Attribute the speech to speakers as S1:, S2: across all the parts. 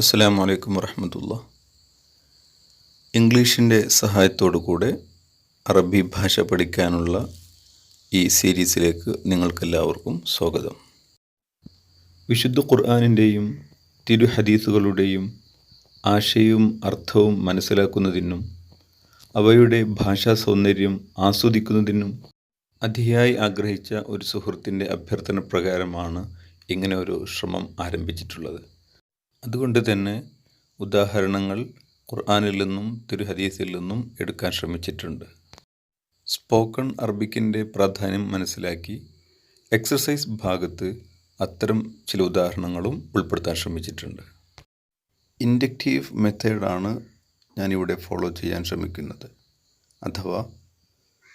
S1: അസ്സലാമു അലൈക്കും വറഹ്മത്തുള്ളാഹി. ഇംഗ്ലീഷിൻ്റെ സഹായത്തോടു കൂടെ അറബി ഭാഷ പഠിക്കാനുള്ള ഈ സീരീസിലേക്ക് നിങ്ങൾക്കെല്ലാവർക്കും സ്വാഗതം. വിശുദ്ധ ഖുർആനിൻ്റെയും തിരു ഹദീസുകളുടെയും ആശയവും അർത്ഥവും മനസ്സിലാക്കുന്നതിനും അവയുടെ ഭാഷാ സൗന്ദര്യം ആസ്വദിക്കുന്നതിനും അതിയായി ആഗ്രഹിച്ച ഒരു സുഹൃത്തിൻ്റെ അഭ്യർത്ഥന പ്രകാരമാണ് ഇങ്ങനെ ഒരു ശ്രമം ആരംഭിച്ചിട്ടുള്ളത്. അതുകൊണ്ട് തന്നെ ഉദാഹരണങ്ങൾ ഖുർആനിൽ നിന്നും തിരു ഹദീസിൽ നിന്നും എടുക്കാൻ ശ്രമിച്ചിട്ടുണ്ട്. സ്പോക്കൺ അറബിക്കിൻ്റെ പ്രാധാന്യം മനസ്സിലാക്കി എക്സസൈസ് ഭാഗത്ത് അത്തരം ചില ഉദാഹരണങ്ങളും ഉൾപ്പെടുത്താൻ ശ്രമിച്ചിട്ടുണ്ട്. ഇൻഡക്റ്റീവ് മെത്തേഡാണ് ഞാനിവിടെ ഫോളോ ചെയ്യാൻ ശ്രമിക്കുന്നത്. അഥവാ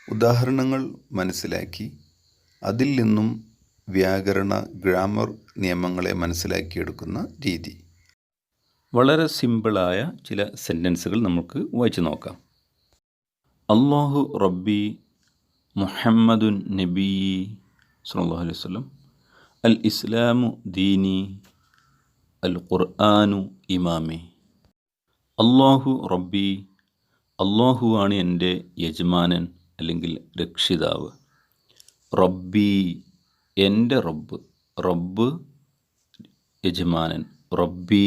S1: ഉദാഹരണങ്ങൾ മനസ്സിലാക്കി അതിൽ നിന്നും വ്യാകരണ ഗ്രാമർ നിയമങ്ങളെ മനസ്സിലാക്കിയെടുക്കുന്ന രീതി. വളരെ സിമ്പിളായ ചില സെൻറ്റൻസുകൾ നമുക്ക് വായിച്ചു നോക്കാം. അല്ലാഹു റബ്ബി മുഹമ്മദുൻ നബി സല്ലല്ലാഹു അലൈഹി വസല്ലം, അൽ ഇസ്ലാമു ദീനി, അൽ ഖുർആനു ഇമാമി. അല്ലാഹു റബ്ബി, അല്ലാഹുവാണ് എൻ്റെ യജമാനൻ അല്ലെങ്കിൽ രക്ഷിതാവ്. റബ്ബി, എൻ്റെ റബ്ബ്, റബ്ബ് യജമാനൻ, റബ്ബി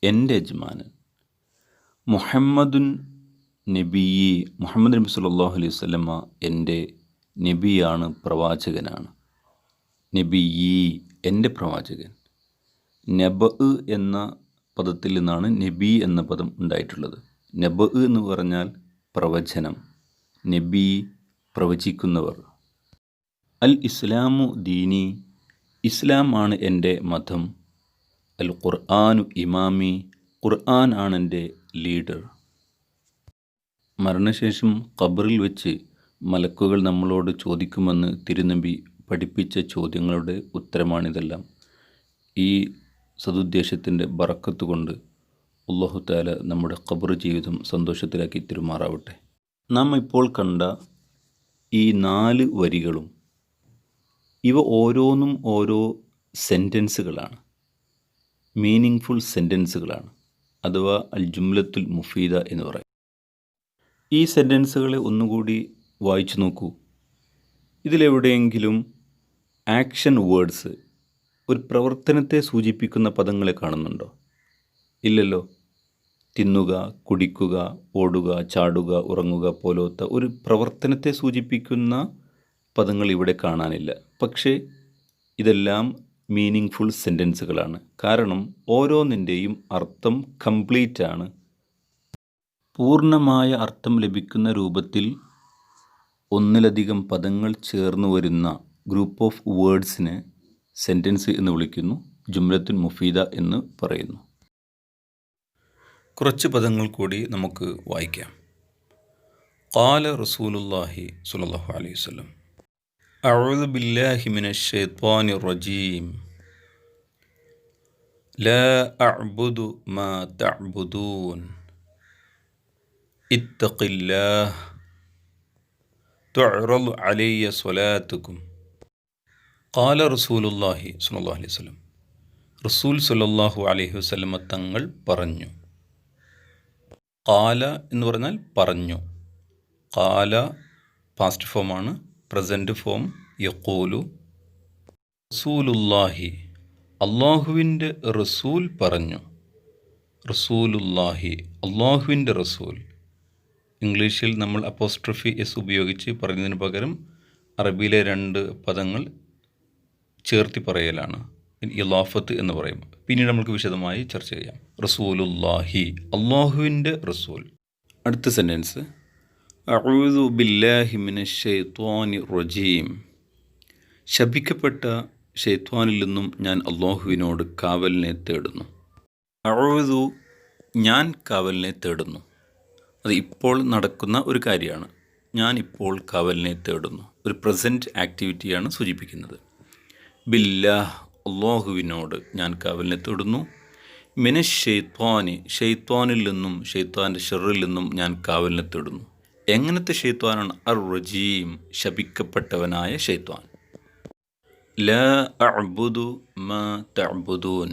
S1: എൻ്റെ യജമാനൻ. മുഹമ്മദുൻ നബി, മുഹമ്മദ് നബി സല്ലല്ലാഹു അലൈഹി വസല്ലമ എൻ്റെ നബിയാണ്, പ്രവാചകനാണ്. നബി, എൻ്റെ പ്രവാചകൻ. നബ് എന്ന പദത്തിൽ നിന്നാണ് നബി എന്ന പദം ഉണ്ടായിട്ടുള്ളത്. നബ് എന്ന് പറഞ്ഞാൽ പ്രവചനം, നബി പ്രവചിക്കുന്നവർ. അൽ ഇസ്ലാമു ദീനി, ഇസ്ലാം ആണ് എൻ്റെ മതം. അൽ ഖുർആനു ഇമാമി, ഖുർആൻ ആണ് എൻ്റെ ലീഡർ. മരണശേഷം ഖബറിൽ വെച്ച് മലക്കുകൾ നമ്മളോട് ചോദിക്കുമെന്ന് തിരുനബി പഠിപ്പിച്ച ചോദ്യങ്ങളുടെ ഉത്തരമാണിതെല്ലാം. ഈ സതുദ്ദേശത്തിൻ്റെ ബറക്കത്ത് കൊണ്ട് അല്ലാഹു തആല നമ്മുടെ ഖബർ ജീവിതം സന്തോഷത്തിലാക്കി തിരുമാറാവട്ടെ. നാം ഇപ്പോൾ കണ്ട ഈ 4 വരികളും ഇവ ഓരോന്നും ഓരോ സെൻറ്റൻസുകളാണ്, മീനിങ് ഫുൾ സെൻറ്റൻസുകളാണ്, അഥവാ അൽ ജുംലത്തുൽ മുഫീദ എന്ന് പറയും. ഈ സെൻറ്റൻസുകളെ ഒന്നുകൂടി വായിച്ചു നോക്കൂ. ഇതിലെവിടെയെങ്കിലും ആക്ഷൻ വേർഡ്സ്, ഒരു പ്രവർത്തനത്തെ സൂചിപ്പിക്കുന്ന പദങ്ങളെ കാണുന്നുണ്ടോ? ഇല്ലല്ലോ. തിന്നുക, കുടിക്കുക, ഓടുക, ചാടുക, ഉറങ്ങുക പോലത്തെ ഒരു പ്രവർത്തനത്തെ സൂചിപ്പിക്കുന്ന പദങ്ങൾ ഇവിടെ കാണാനില്ല. പക്ഷേ ഇതെല്ലാം മീനിങ് ഫുൾ സെൻറ്റൻസുകളാണ്. കാരണം ഓരോന്നിൻ്റെയും അർത്ഥം കംപ്ലീറ്റ് ആണ്. പൂർണ്ണമായ അർത്ഥം ലഭിക്കുന്ന രൂപത്തിൽ ഒന്നിലധികം പദങ്ങൾ ചേർന്ന് വരുന്ന ഗ്രൂപ്പ് ഓഫ് വേർഡ്സിനെ സെൻറ്റൻസ് എന്ന് വിളിക്കുന്നു, ജുംലത്തുൽ മുഫീദ എന്ന് പറയുന്നു. കുറച്ച് പദങ്ങൾ കൂടി നമുക്ക് വായിക്കാം. ഖാല റസൂലുള്ളാഹി സ്വല്ലല്ലാഹു അലൈഹി വസല്ലം, അഊദു ബില്ലാഹി മിനശ് ശൈത്വാനിർ റജീം, ലാ അഅ്ബുദു മാ തഅ്ബുദൂൻ, ഇത്തഖില്ലാഹ് തുഅറദു അലയ്യ സ്വലാത്തുക്കും. ഖാല റസൂലുള്ളാഹി സ്വല്ലല്ലാഹു അലൈഹി വസല്ലം, റസൂൽ സ്വല്ലല്ലാഹു അലൈഹി വസല്ലം തങ്ങൾ പറഞ്ഞു. ഖാല എന്ന് പറഞ്ഞാൽ പറഞ്ഞു. ഖാല പാസ്റ്റ് ഫോമാണ്, പ്രസൻറ്റ് ഫോം യഖൂലു. റസൂലുള്ളാഹി, അള്ളാഹുവിൻ്റെ റസൂൽ പറഞ്ഞു. റസൂലുള്ളാഹി, അള്ളാഹുവിൻ്റെ റസൂൽ. ഇംഗ്ലീഷിൽ നമ്മൾ അപ്പോസ്ട്രഫി എസ് ഉപയോഗിച്ച് പറയുന്നതിന് പകരം അറബിയിലെ 2 പദങ്ങൾ ചേർത്തി പറയലാണ്, ഇലാഫത്ത് എന്ന് പറയും. പിന്നീട് നമുക്ക് വിശദമായി ചർച്ച ചെയ്യാം. റസൂലുള്ളാഹി, അള്ളാഹുവിൻ്റെ റസൂൽ. അടുത്ത സെൻറ്റൻസ്, അഊദു ബില്ലാഹി മിനശ് ശൈത്വാനിർ റജീം, ശപിക്കപ്പെട്ട ശൈത്വാനിൽ നിന്നും ഞാൻ അള്ളാഹുവിനോട് കാവലിനെ തേടുന്നു. അഊദു, ഞാൻ കാവലിനെ തേടുന്നു. അത് ഇപ്പോൾ നടക്കുന്ന ഒരു കാര്യമാണ്. ഞാൻ ഇപ്പോൾ കാവലിനെ തേടുന്നു, ഒരു പ്രസൻറ്റ് ആക്ടിവിറ്റിയാണ് സൂചിപ്പിക്കുന്നത്. ബില്ലാഹ്, അള്ളാഹുവിനോട് ഞാൻ കാവലിനെ തേടുന്നു. മിനശ് ശൈത്വാനി, ശൈത്വാനിൽ നിന്നും, ശൈത്വാൻ്റെ ഷർറിൽ നിന്നും ഞാൻ കാവലിനെ തേടുന്നു. എങ്ങനത്തെ ശൈത്വാനാണ്? അർ റജീം, ശപിക്കപ്പെട്ടവനായ ശൈത്വാൻ. ലാ അഅ്ബുദു മാ തഅ്ബുദൂൻ,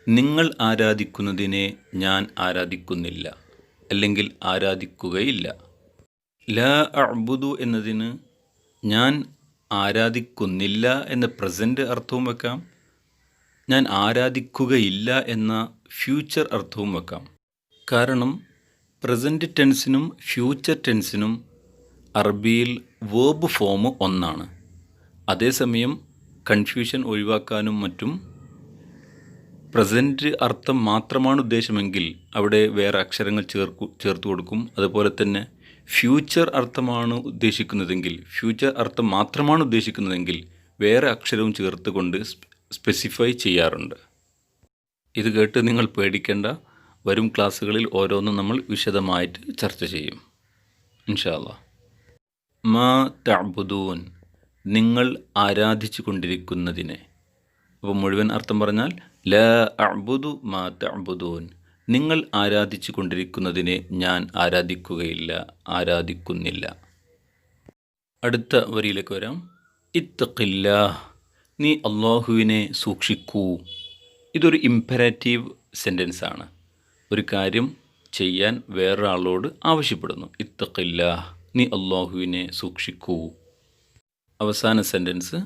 S1: നിങ്ങൾ ആരാധിക്കുന്നതിനെ ഞാൻ ആരാധിക്കുന്നില്ല, അല്ലെങ്കിൽ ആരാധിക്കുകയില്ല. ലാ അഅ്ബുദു എന്നതിന് ഞാൻ ആരാധിക്കുന്നില്ല എന്ന പ്രസൻറ്റ് അർത്ഥവും വെക്കാം, ഞാൻ ആരാധിക്കുകയില്ല എന്ന ഫ്യൂച്ചർ അർത്ഥവും വെക്കാം. കാരണം പ്രസൻറ്റ് ടെൻസിനും ഫ്യൂച്ചർ ടെൻസിനും അറബിയിൽ വേർബ് ഫോം ഒന്നാണ്. അതേസമയം കൺഫ്യൂഷൻ ഒഴിവാക്കാനും മറ്റും പ്രസൻറ്റ് അർത്ഥം മാത്രമാണ് ഉദ്ദേശമെങ്കിൽ അവിടെ വേറെ അക്ഷരങ്ങൾ ചേർത്ത് കൊടുക്കും. അതുപോലെ തന്നെ ഫ്യൂച്ചർ അർത്ഥമാണ് ഉദ്ദേശിക്കുന്നതെങ്കിൽ, ഫ്യൂച്ചർ അർത്ഥം മാത്രമാണ് ഉദ്ദേശിക്കുന്നതെങ്കിൽ വേറെ അക്ഷരവും ചേർത്ത് കൊണ്ട് സ്പെസിഫൈ ചെയ്യാറുണ്ട്. ഇത് കേട്ട് നിങ്ങൾ പേടിക്കേണ്ട. വരും ക്ലാസ്സുകളിൽ ഓരോന്നും നമ്മൾ വിശദമായിട്ട് ചർച്ച ചെയ്യും ഇൻഷാ അല്ലാഹ്. മാ തഅ്ബുദൂൻ, നിങ്ങൾ ആരാധിച്ചു കൊണ്ടിരിക്കുന്നതിനെ. അപ്പോൾ മുഴുവൻ അർത്ഥം പറഞ്ഞാൽ ലാ അഅ്ബുദു മാ തഅ്ബുദൂൻ, നിങ്ങൾ ആരാധിച്ചു കൊണ്ടിരിക്കുന്നതിനെ ഞാൻ ആരാധിക്കുകയില്ല, ആരാധിക്കുന്നില്ല. അടുത്ത വരിയിലേക്ക് വരാം. ഇത്തഖില്ലാഹ്, നീ അള്ളാഹുവിനെ സൂക്ഷിക്കൂ. ഇതൊരു ഇംപെരാറ്റീവ് സെൻറ്റൻസ് ആണ്. ഒരു കാര്യം ചെയ്യാൻ വേറൊരാളോട് ആവശ്യപ്പെടുന്നു. ഇത്തഖില്ലാഹ്, നീ അള്ളാഹുവിനെ സൂക്ഷിക്കൂ. അവസാന സെൻറ്റൻസ്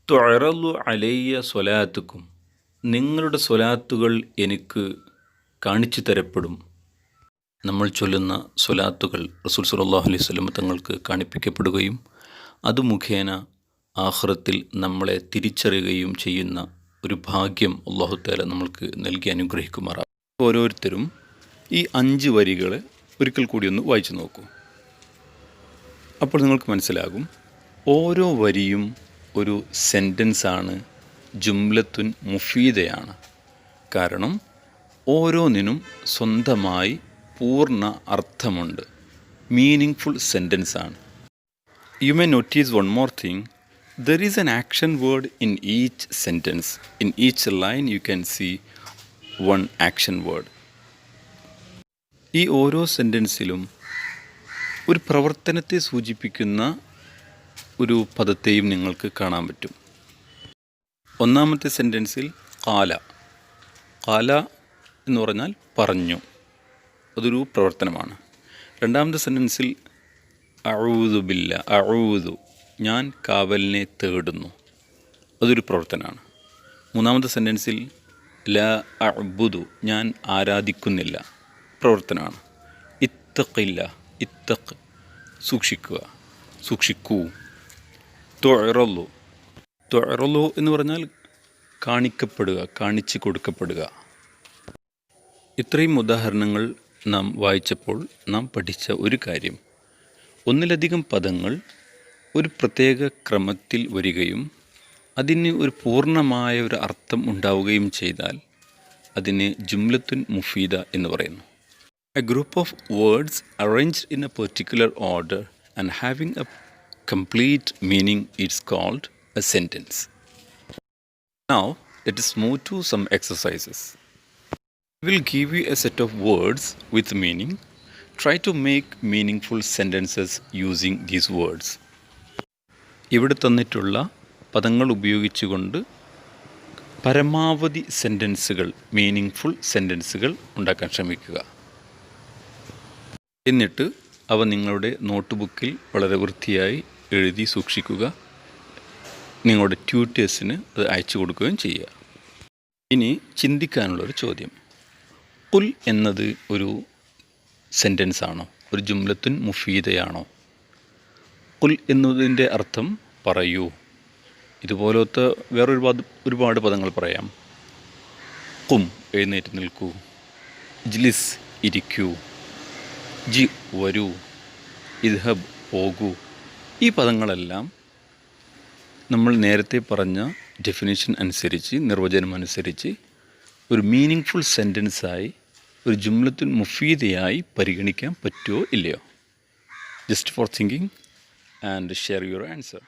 S1: തുഅറളു അലയ്യ സ്വലാത്തുക്കും, നിങ്ങളുടെ സ്വലാത്തുകൾ എനിക്ക് കാണിച്ചു തരപ്പെടും. നമ്മൾ ചൊല്ലുന്ന സ്വലാത്തുകൾ റസൂൽ സ്വല്ലല്ലാഹു അലൈഹി വസല്ലം തങ്ങൾക്ക് കാണിപ്പിക്കപ്പെടുകയും അത് മുഖേന ആഖിറത്തിൽ നമ്മളെ തിരിച്ചറിയുകയും ചെയ്യുന്ന ഒരു ഭാഗ്യം അല്ലാഹു തആല നമ്മൾക്ക് നൽകി അനുഗ്രഹിക്കുമാറാകട്ടെ. ഓരോരുത്തരും ഈ 5 വരികൾ ഒരിക്കൽ കൂടി ഒന്ന് വായിച്ചു നോക്കൂ. അപ്പോൾ നിങ്ങൾക്ക് മനസ്സിലാകും ഓരോ വരിയും ഒരു സെൻറ്റൻസാണ്, ജുംലത്തുൻ മുഫീദയാണ്. കാരണം ഓരോന്നിനും സ്വന്തമായി പൂർണ്ണ അർത്ഥമുണ്ട്, meaningful സെൻറ്റൻസാണ്. You may notice one more thing. There is an action word in each sentence. In each line you can see one action word. ഈ ഓരോ സെൻറ്റൻസിലും ഒരു പ്രവർത്തനത്തെ സൂചിപ്പിക്കുന്ന ഒരു പദത്തെയും നിങ്ങൾക്ക് കാണാൻ പറ്റും. ഒന്നാമത്തെ സെൻറ്റൻസിൽ ഖാല, ഖാല എന്ന് പറഞ്ഞാൽ പറഞ്ഞു, അതൊരു പ്രവർത്തനമാണ്. രണ്ടാമത്തെ സെൻറ്റൻസിൽ അഊദു ബില്ല, അഊദു ഞാൻ കാവലിനെ തേടുന്നു, അതൊരു പ്രവർത്തനമാണ്. മൂന്നാമത്തെ സെൻറ്റൻസിൽ ലാ അഅ്ബുദു ഞാൻ ആരാധിക്കുന്നില്ല, പ്രവർത്തനമാണ്. ഇത്തഖില്ല, ഇത്തഖ് സൂക്ഷിക്കുക, സൂക്ഷിക്കൂ. തുഅറളു, തുഅറളു എന്ന് പറഞ്ഞാൽ കാണിക്കപ്പെടുക, കാണിച്ചു കൊടുക്കപ്പെടുക. ഇത്രയും ഉദാഹരണങ്ങൾ നാം വായിച്ചപ്പോൾ നാം പഠിച്ച ഒരു കാര്യം, ഒന്നിലധികം പദങ്ങൾ ഒരു പ്രത്യേക ക്രമത്തിൽ വരികയും അതിന് ഒരു പൂർണ്ണമായ ഒരു അർത്ഥം ഉണ്ടാവുകയും ചെയ്താൽ അതിനെ ജുംലത്തുൻ മുഫീദ എന്ന് പറയുന്നു. A group of words arranged in a particular order and having a complete meaning is called a sentence. Now let us move to some exercises. I will give you a set of words with meaning. Try to make meaningful sentences using these words. ഇവിടെ തന്നിട്ടുള്ള പദങ്ങൾ ഉപയോഗിച്ചുകൊണ്ട് പരമാവധി സെൻറ്റൻസുകൾ, meaningful സെൻറ്റൻസുകൾ ഉണ്ടാക്കാൻ ശ്രമിക്കുക. എന്നിട്ട് അവ നിങ്ങളുടെ നോട്ട്ബുക്കിൽ വളരെ വൃത്തിയായി എഴുതി സൂക്ഷിക്കുക. നിങ്ങളുടെ ട്യൂട്ടേഴ്സിന് അത് അയച്ചു കൊടുക്കുകയും ചെയ്യുക. ഇനി ചിന്തിക്കാനുള്ളൊരു ചോദ്യം, ഖുൽ എന്നത് ഒരു സെൻറ്റൻസ് ആണോ, ഒരു ജുംലത്തുൻ മുഫീദയാണോ? ഖുൽ എന്നതിൻ്റെ അർത്ഥം പറയൂ. ഇതുപോലത്തെ ഒരുപാട് പദങ്ങൾ പറയാം. ഖും എഴുന്നേറ്റ് നിൽക്കൂ, ഇജ്ലിസ് ഇരിക്കൂ, ജി വരൂ, ഇദ്ഹബ് പോകൂ. ഈ പദങ്ങളെല്ലാം നമ്മൾ നേരത്തെ പറഞ്ഞ ഡെഫിനിഷൻ അനുസരിച്ച്, നിർവചനം അനുസരിച്ച് ഒരു മീനിങ്ഫുൾ സെൻറ്റൻസായി, ഒരു ജുംലത്തുൻ മുഫീദയായി പരിഗണിക്കാൻ പറ്റുമോ ഇല്ലയോ? Just for thinking and share your answer.